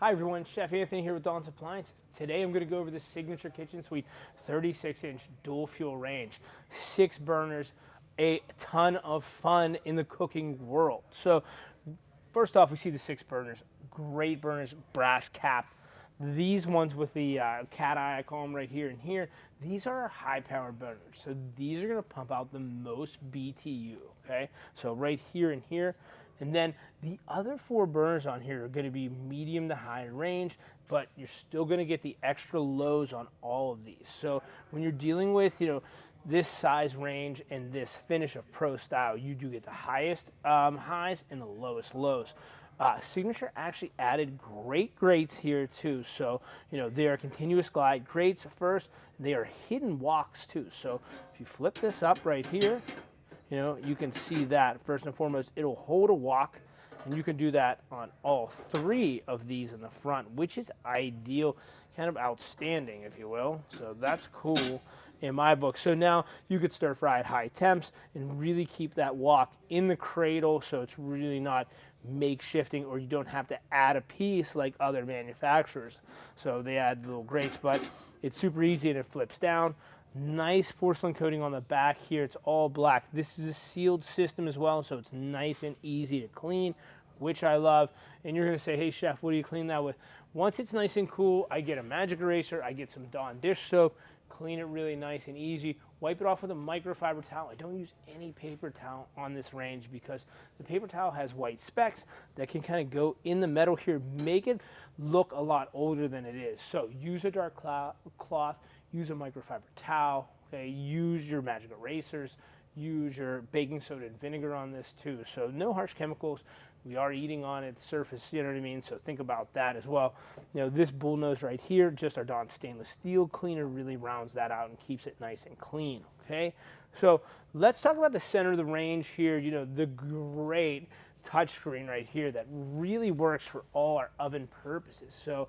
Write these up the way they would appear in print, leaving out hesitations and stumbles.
Hi everyone, Chef Anthony here with Dawn's Appliances. Today I'm going to go over the Signature Kitchen Suite 36-inch dual fuel range. 6 burners, a ton of fun in the cooking world. So first off, we see the 6 burners. Great burners, brass cap. These ones with the cat eye, I call them right here and here, these are high-powered burners. So these are going to pump out the most BTU, okay? So right here and here. And then the other 4 burners on here are going to be medium to high range, but you're still going to get the extra lows on all of these. So when you're dealing with, this size range and this finish of pro style, you do get the highest highs and the lowest lows. Signature actually added great grates here too. So, they are continuous glide grates first. They are hidden woks too. So if you flip this up right here, you can see that first and foremost, it'll hold a wok, and you can do that on all 3 of these in the front, which is ideal, kind of outstanding, if you will. So that's cool in my book. So now you could stir fry at high temps and really keep that wok in the cradle, so it's really not makeshifting, or you don't have to add a piece like other manufacturers. So they add little grates, but it's super easy and it flips down. Nice porcelain coating on the back here. It's all black. This is a sealed system as well, so it's nice and easy to clean, which I love. And you're going to say, hey, chef, what do you clean that with? Once it's nice and cool, I get a magic eraser. I get some Dawn dish soap, clean it really nice and easy. Wipe it off with a microfiber towel. I don't use any paper towel on this range because the paper towel has white specks that can kind of go in the metal here, make it look a lot older than it is. So use a dark cloth. Use a microfiber towel, okay? Use your magic erasers, use your baking soda and vinegar on this too. So no harsh chemicals. We are eating on its surface, you know what I mean? So think about that as well. This bullnose right here, just our Dawn stainless steel cleaner really rounds that out and keeps it nice and clean, okay? So let's talk about the center of the range here, the great touchscreen right here that really works for all our oven purposes. So,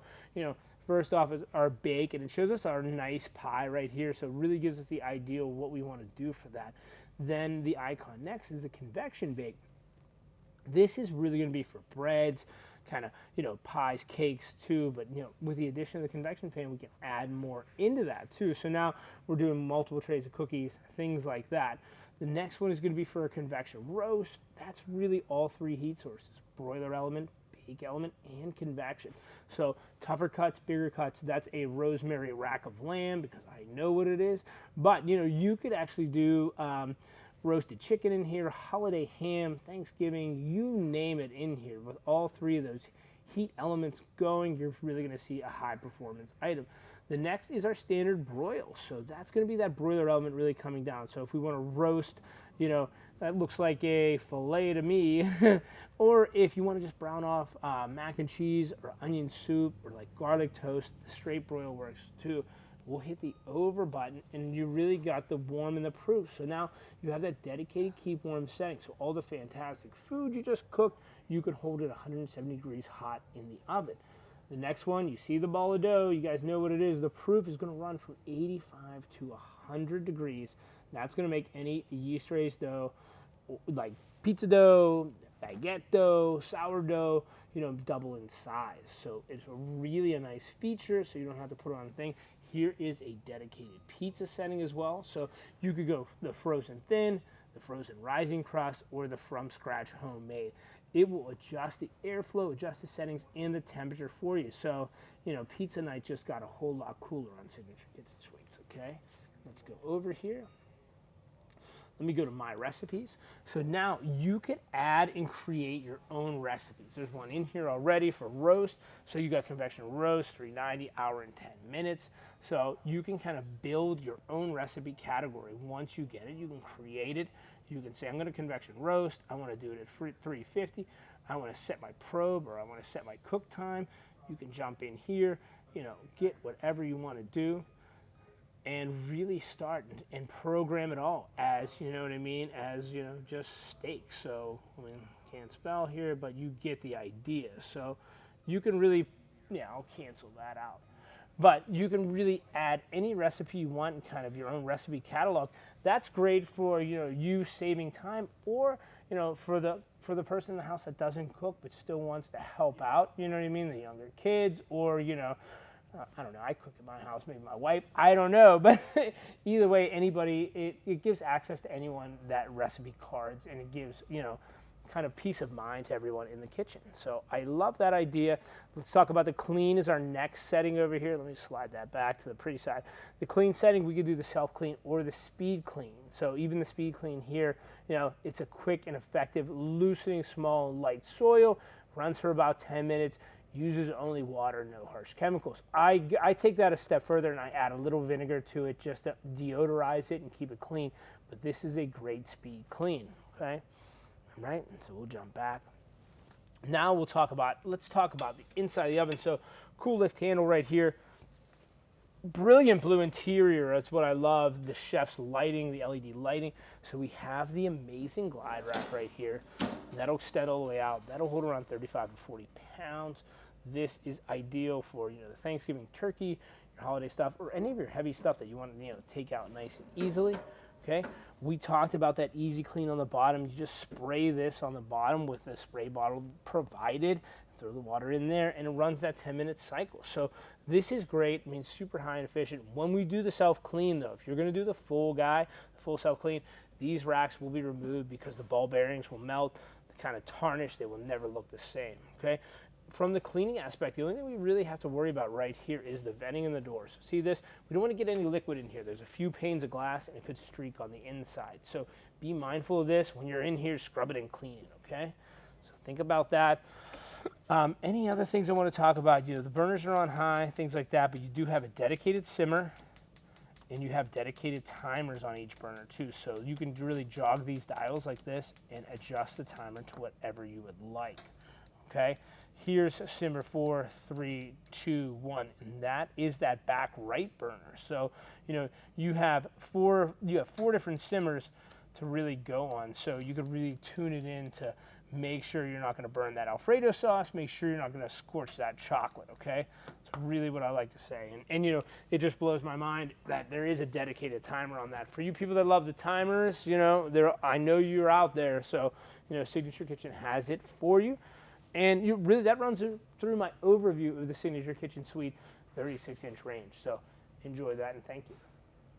first off is our bake, and it shows us our nice pie right here, so it really gives us the idea of what we want to do for that. Then the icon next is a convection bake. This is really going to be for breads, kind of, pies, cakes too, but, with the addition of the convection fan, we can add more into that too. So now we're doing multiple trays of cookies, things like that. The next one is going to be for a convection roast. That's really all 3 heat sources: broiler element, bake element, and convection. So tougher cuts, bigger cuts, that's a rosemary rack of lamb because I know what it is. But you could actually do roasted chicken in here, holiday ham, Thanksgiving, you name it in here. With all 3 of those heat elements going, you're really going to see a high performance item. The next is our standard broil. So that's going to be that broiler element really coming down. So if we want to roast, that looks like a filet to me. Or if you want to just brown off mac and cheese or onion soup or like garlic toast, the straight broil works too. We'll hit the over button and you really got the warm and the proof. So now you have that dedicated keep warm setting. So all the fantastic food you just cooked, you can hold it 170 degrees hot in the oven. The next one, you see the ball of dough, you guys know what it is. The proof is going to run from 85 to 100 degrees. That's going to make any yeast raised dough, like pizza dough, baguette dough, sourdough, double in size. So it's really a nice feature, so you don't have to put it on a thing. Here is a dedicated pizza setting as well. So you could go the frozen thin, the frozen rising crust, or the from scratch homemade. It will adjust the airflow, adjust the settings and the temperature for you. So, pizza night just got a whole lot cooler on Signature Kitchen Suites, okay? Let's go over here. Let me go to my recipes. So now you can add and create your own recipes. There's one in here already for roast. So you got convection roast, 390, hour and 10 minutes. So you can kind of build your own recipe category. Once you get it, you can create it. You can say, I'm going to convection roast. I want to do it at 350. I want to set my probe, or I want to set my cook time. You can jump in here, get whatever you want to do, and really start and program it all as, as, just steak. So, can't spell here, but you get the idea. So you can really, I'll cancel that out. But you can really add any recipe you want in kind of your own recipe catalog. That's great for, you saving time, or, you know, for the person in the house that doesn't cook but still wants to help out, you know what I mean, the younger kids, or, you know, I don't know, I cook at my house, maybe my wife, I don't know, but either way, anybody, it gives access to anyone that recipe cards, and it gives, you know, kind of peace of mind to everyone in the kitchen. So I love that idea. Let's talk about the clean as our next setting over here. Let me slide that back to the pretty side. The clean setting, we could do the self-clean or the speed clean. So even the speed clean here, you know, it's a quick and effective loosening small and light soil, runs for about 10 minutes, uses only water, no harsh chemicals. I take that a step further and I add a little vinegar to it just to deodorize it and keep it clean. But this is a great speed clean, okay? All right, so we'll jump back. Now let's talk about the inside of the oven. So cool lift handle right here. Brilliant blue interior, that's what I love. The chef's lighting, the LED lighting. So we have the amazing glide wrap right here. That'll extend all the way out. That'll hold around 35 to 40 pounds. This is ideal for, you know, the Thanksgiving turkey, your holiday stuff, or any of your heavy stuff that you want to, you know, take out nice and easily. Okay, we talked about that easy clean on the bottom. You just spray this on the bottom with the spray bottle provided, throw the water in there, and it runs that 10-minute cycle. So this is great. I mean, super high and efficient. When we do the self-clean, though, if you're going to do the full guy, the full self-clean, these racks will be removed because the ball bearings will melt, kind of tarnish. They will never look the same. Okay. From the cleaning aspect, the only thing we really have to worry about right here is the venting in the doors. See this? We don't want to get any liquid in here. There's a few panes of glass and it could streak on the inside. So be mindful of this. When you're in here, scrub it and clean it, okay? So think about that. Any other things I want to talk about? You know, the burners are on high, things like that, but you do have a dedicated simmer and you have dedicated timers on each burner too. So you can really jog these dials like this and adjust the timer to whatever you would like, okay? Here's simmer 4, 3, 2, 1, and that is that back right burner. So, you know, you have four different simmers to really go on. So you could really tune it in to make sure you're not going to burn that Alfredo sauce, make sure you're not going to scorch that chocolate, okay? That's really what I like to say. And you know, it just blows my mind that there is a dedicated timer on that. For you people that love the timers, you know, I know you're out there, so, you know, Signature Kitchen has it for you. And that runs through my overview of the Signature Kitchen Suite 36-inch range. So enjoy that and thank you.